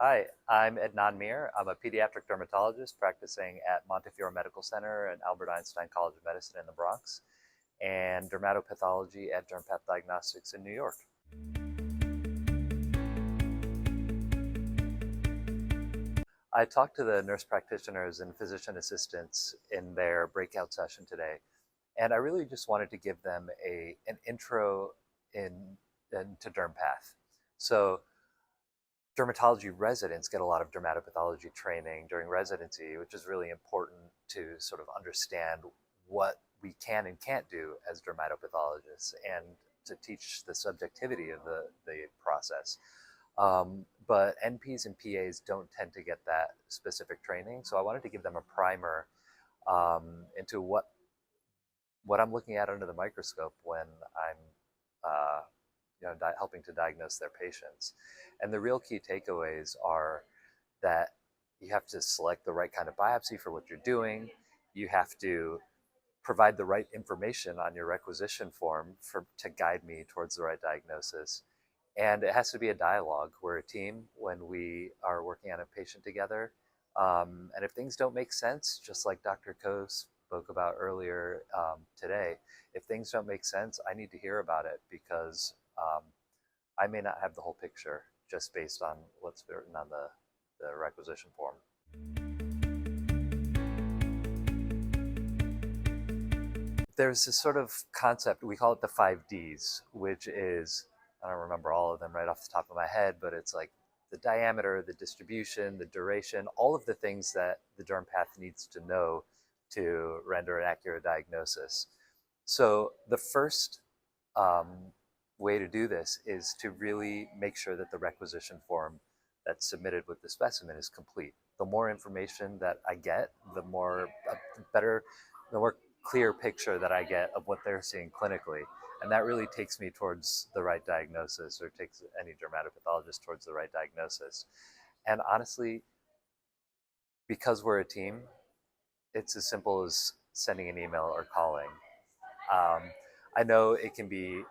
Hi, I'm Adnan Mir. I'm a pediatric dermatologist practicing at Montefiore Medical Center and Albert Einstein College of Medicine in the Bronx, and dermatopathology at Diagnostics in New York. I talked to the nurse practitioners and physician assistants in their breakout session today, and I really just wanted to give them an intro into DermPath. So dermatology residents get a lot of dermatopathology training during residency, which is really important to sort of understand what we can and can't do as dermatopathologists and to teach the subjectivity of the process. But NPs and PAs don't tend to get that specific training, so I wanted to give them a primer into what I'm looking at under the microscope when I'm helping to diagnose their patients. And the real key takeaways are that you have to select the right kind of biopsy for what you're doing. You have to provide the right information on your requisition form to guide me towards the right diagnosis. And it has to be a dialogue. We're a team when we are working on a patient together. And if things don't make sense, just like Dr. Ko spoke about earlier today, if things don't make sense, I need to hear about it because I may not have the whole picture just based on what's written on the requisition form. There's this sort of concept, we call it the 5Ds, which is, I don't remember all of them right off the top of my head, but it's like the diameter, the distribution, the duration, all of the things that the DermPath needs to know to render an accurate diagnosis. So the first way to do this is to really make sure that the requisition form that's submitted with the specimen is complete. The more information that I get, the more clear picture that I get of what they're seeing clinically. And that really takes me towards the right diagnosis, or takes any dermatopathologist towards the right diagnosis. And honestly, because we're a team, it's as simple as sending an email or calling. I know it can be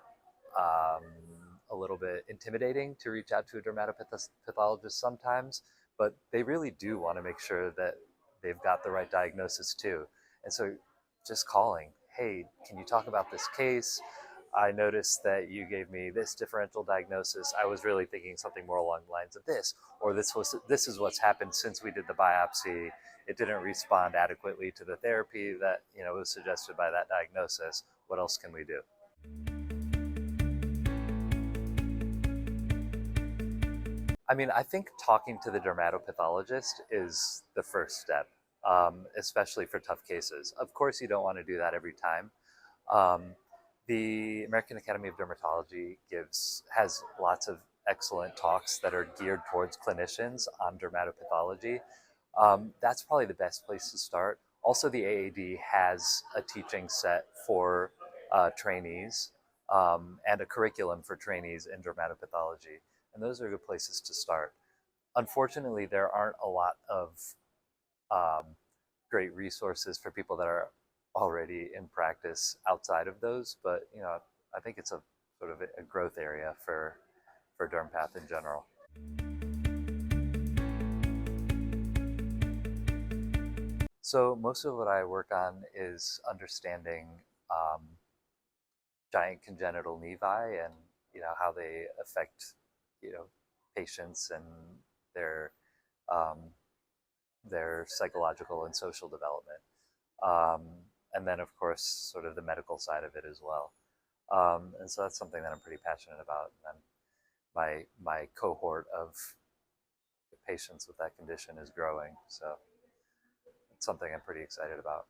a little bit intimidating to reach out to a dermatopathologist sometimes, but they really do want to make sure that they've got the right diagnosis too. And so just calling, hey, can you talk about this case? I noticed that you gave me this differential diagnosis. I was really thinking something more along the lines of this, or this is what's happened since we did the biopsy. It didn't respond adequately to the therapy that was suggested by that diagnosis. What else can we do? I mean, I think talking to the dermatopathologist is the first step, especially for tough cases. Of course, you don't want to do that every time. The American Academy of Dermatology has lots of excellent talks that are geared towards clinicians on dermatopathology. That's probably the best place to start. Also, the AAD has a teaching set for trainees and a curriculum for trainees in dermatopathology. And those are good places to start. Unfortunately, there aren't a lot of great resources for people that are already in practice outside of those, but I think it's a sort of a growth area for DermPath in general. So most of what I work on is understanding giant congenital nevi and how they affect patients and their psychological and social development. And then, of course, sort of the medical side of it as well. And so that's something that I'm pretty passionate about. And my cohort of patients with that condition is growing. So it's something I'm pretty excited about.